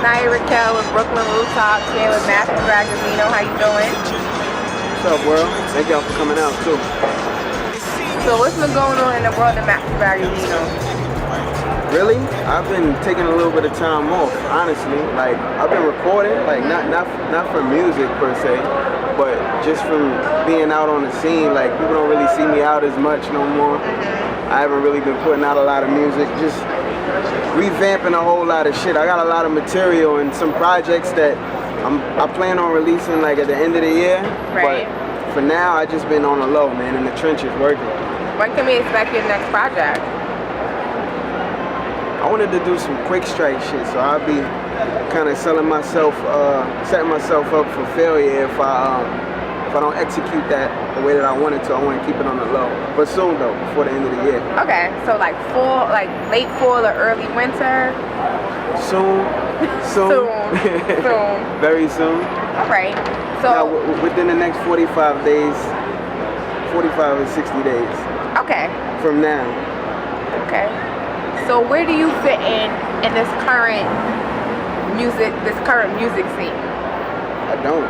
Raquel with Brooklyn Rooftops here with Maffew Ragazino. How you doing? What's up, world? Thank y'all for coming out too. So what's been going on in the world of Maffew Ragazino? Really? I've been taking a little bit of time off, honestly. Like, I've been recording, like not for music per se, but just from being out on the scene. Like, people don't really see me out as much no more. I haven't really been putting out a lot of music, just revamping a whole lot of shit. I got a lot of material and some projects that I plan on releasing like at the end of the year. Right. But for now, I just been on the low, man, in the trenches working. When can we expect your next project? I wanted to do some quick strike shit, so I'll be kind of setting myself up for failure if I don't execute that the way that I wanted to. I want to keep it on the low, but soon though, before the end of the year. Okay, so like fall, like late fall or early winter. Soon. Soon. Very soon. All right. So now, within the next 45 days, 45 or 60 days. Okay. From now. Okay. So where do you fit in this current music scene? I don't.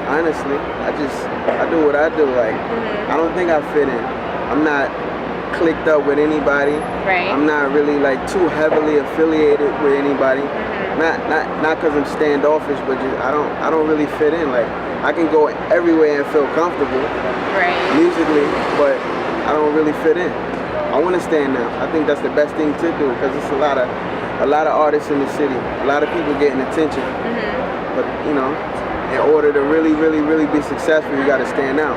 Honestly, I do what I do. Like, I don't think I fit in. I'm not clicked up with anybody. Right. I'm not really like too heavily affiliated with anybody. Not because I'm standoffish, but just I don't really fit in. Like, I can go everywhere and feel comfortable, right, musically, but I don't really fit in. I want to stand out. I think that's the best thing to do because it's a lot of artists in the city, a lot of people getting attention. But you know, in order to really be successful, you got to stand out.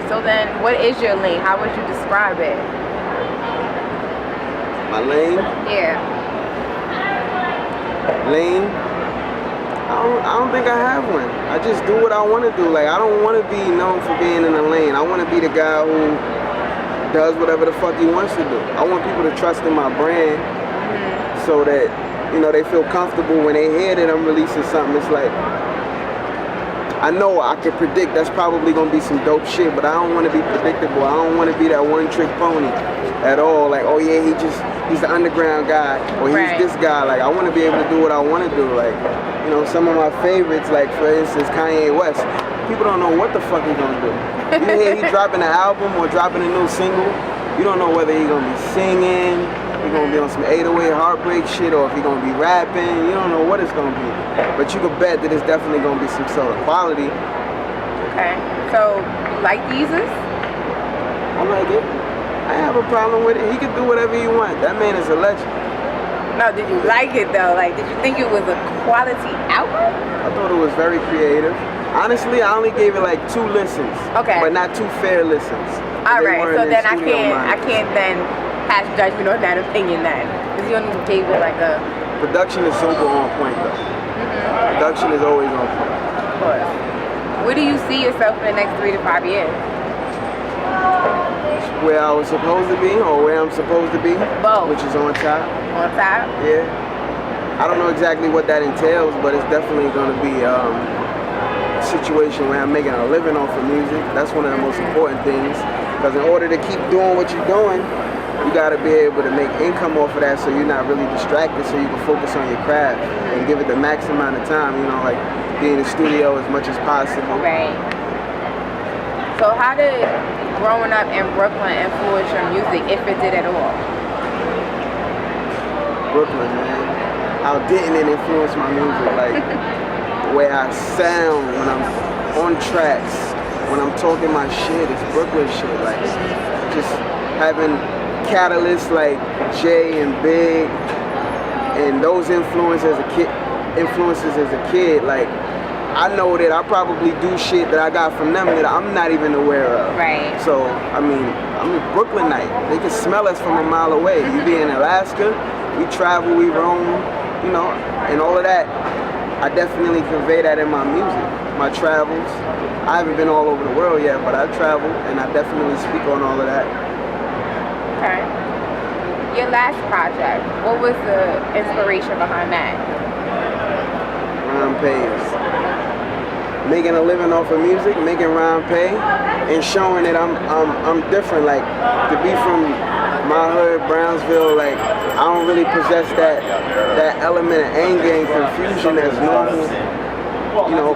So then, what is your lane? How would you describe it? My lane? Yeah. Lane? I don't think I have one. I just do what I want to do. Like, I don't want to be known for being in a lane. I want to be the guy who does whatever the fuck he wants to do. I want people to trust in my brand so that, you know, they feel comfortable when they hear that I'm releasing something. It's like, I know I can predict that's probably gonna be some dope shit, but I don't want to be predictable. I don't want to be that one-trick pony at all. Like, oh yeah, he's the underground guy, or he's this guy. Like, I want to be able to do what I want to do. Like, you know, some of my favorites, like for instance, Kanye West. People don't know what the fuck he's gonna do. You hear he dropping an album or dropping a new single, you don't know whether he's gonna be singing, he's gonna be on some 808 heartbreak shit, or if he's gonna be rapping. You don't know what it's gonna be. But you can bet that it's definitely gonna be some sort of quality. Okay. So you like Jesus? I like it. I have a problem with it. He can do whatever he wants. That man is a legend. No, did you like it though? Like, did you think it was a quality album? I thought it was very creative. Honestly, I only gave it like 2 listens. Okay. But not 2 fair listens. All right. So then I can't then pass judgment on that opinion then, because you only gave it like a. Production is super on point though. Production is always on point. Of course. Where do you see yourself in the next 3 to 5 years? Where I was supposed to be, or where I'm supposed to be. Both. Which is on top. On top? Yeah. I don't know exactly what that entails, but it's definitely going to be a situation where I'm making a living off of music. That's one of the most important things. Because in order to keep doing what you're doing, you got to be able to make income off of that, so you're not really distracted, so you can focus on your craft and give it the max amount of time, you know, like be in the studio as much as possible. Right. So how did growing up in Brooklyn influence your music, if it did at all? Brooklyn, man. How didn't it influence my music? Like, the way I sound when I'm on tracks, when I'm talking my shit, it's Brooklyn shit. Like, just having catalysts like Jay and Big, and those influences as a kid, like, I know that I probably do shit that I got from them that I'm not even aware of. Right. So, I mean, I'm a Brooklynite. They can smell us from a mile away. You be in Alaska, we travel, we roam, you know, and all of that. I definitely convey that in my music, my travels. I haven't been all over the world yet, but I travel, and I definitely speak on all of that. Okay. Your last project, what was the inspiration behind that? Rhyme pays. Making a living off of music, making rhyme pay, and showing that I'm different. Like, to be from my hood, Brownsville, like, I don't really possess that element of anger and confusion that's normal, you know,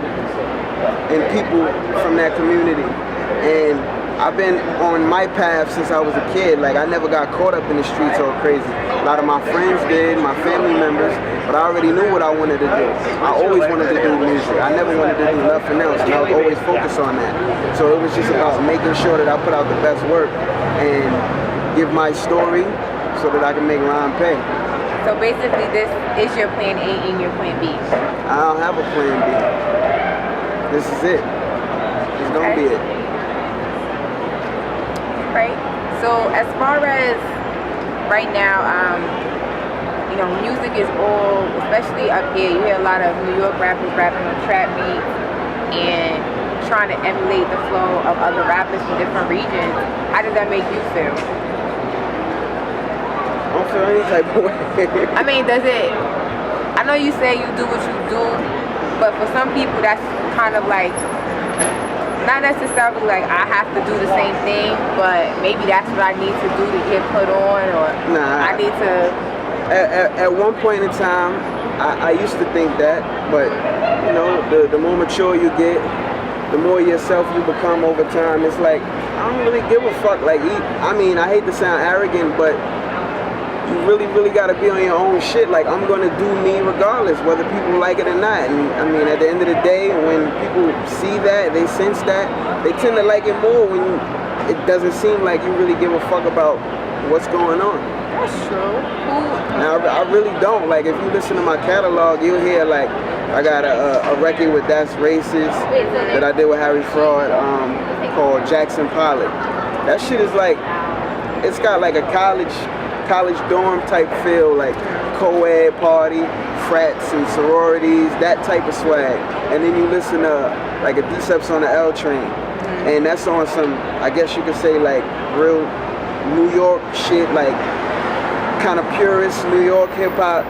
in people from that community. And I've been on my path since I was a kid. Like, I never got caught up in the streets all crazy. A lot of my friends did, my family members, but I already knew what I wanted to do. I always wanted to do music. I never wanted to do nothing else, and I was always focused on that. So it was just about making sure that I put out the best work and give my story so that I can make rhyme pay. So basically this is your plan A and your plan B. I don't have a plan B. This is it. It's gonna be it. Right. So as far as right now, you know, music is all, especially up here, you hear a lot of New York rappers rapping on trap beats and trying to emulate the flow of other rappers from different regions. How does that make you feel? I don't feel any type of way. I mean, does it, I know you say you do what you do, but for some people that's kind of like, not necessarily like I have to do the same thing, but maybe that's what I need to do to get put on, or I need to... At one point in time, I used to think that, but you know, the more mature you get, the more yourself you become over time. It's like, I don't really give a fuck. Like, I mean, I hate to sound arrogant, but you really gotta be on your own shit. Like, I'm gonna do me regardless, whether people like it or not. And I mean, at the end of the day, when people see that, they sense that, they tend to like it more when it doesn't seem like you really give a fuck about what's going on. That's true. Now, I really don't. Like, if you listen to my catalog, you'll hear, like, I got a record with That's Racist that I did with Harry Fraud called Jackson Pollock. That shit is like, it's got like a college dorm type feel, like co-ed party, frats and sororities, that type of swag. And then you listen to like a D-Steps on the L Train, and that's on some, I guess you could say, like real New York shit, like kind of purist New York hip hop.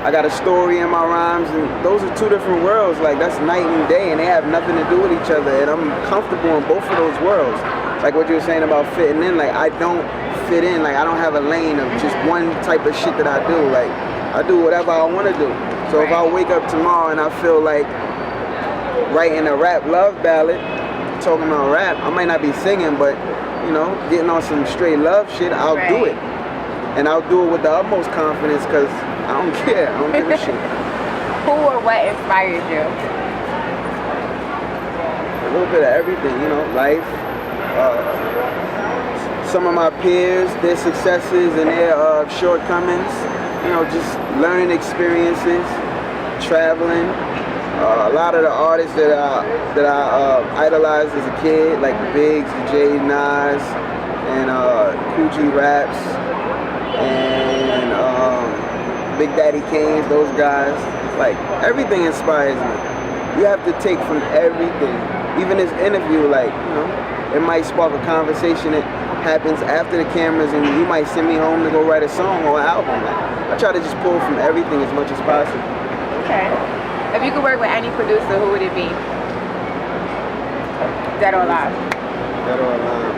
I got a story in my rhymes, and those are two different worlds. Like, that's night and day, and they have nothing to do with each other, and I'm comfortable in both of those worlds. Like what you were saying about fitting in, like I don't fit in, like I don't have a lane of just one type of shit that I do. Like, I do whatever I want to do. So if I wake up tomorrow and I feel like writing a rap love ballad, talking about rap, I might not be singing, but you know, getting on some straight love shit, I'll do it. And I'll do it with the utmost confidence, because I don't care. I don't give a shit. Who or what inspires you? A little bit of everything, you know, life. Some of my peers, their successes and their shortcomings. You know, just learning experiences, traveling. A lot of the artists that I idolized as a kid, like the Biggs, the Jay Nas, and Coogee Raps, and Big Daddy Kane's, those guys. Like, everything inspires me. You have to take from everything. Even this interview, like, you know, it might spark a conversation that happens after the cameras, and you might send me home to go write a song or an album. Like, I try to just pull from everything as much as possible. Okay. If you could work with any producer, who would it be? Dead or alive? Dead or alive.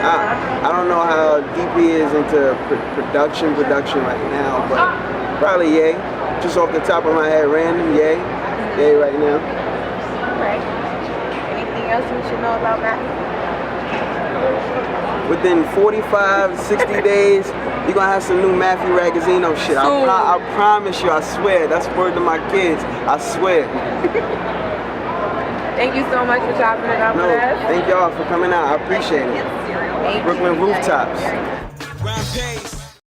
I don't know how deep he is into production right now, but probably Ye. Just off the top of my head, random, Ye right now. Right. Anything else we should know about Maffew? Within 45, 60 days, you're gonna have some new Maffew Ragazino shit. I promise you, I swear. That's word to my kids. I swear. Thank you so much for chopping it up with us. Thank y'all for coming out. I appreciate it. Thank Brooklyn you. Rooftops.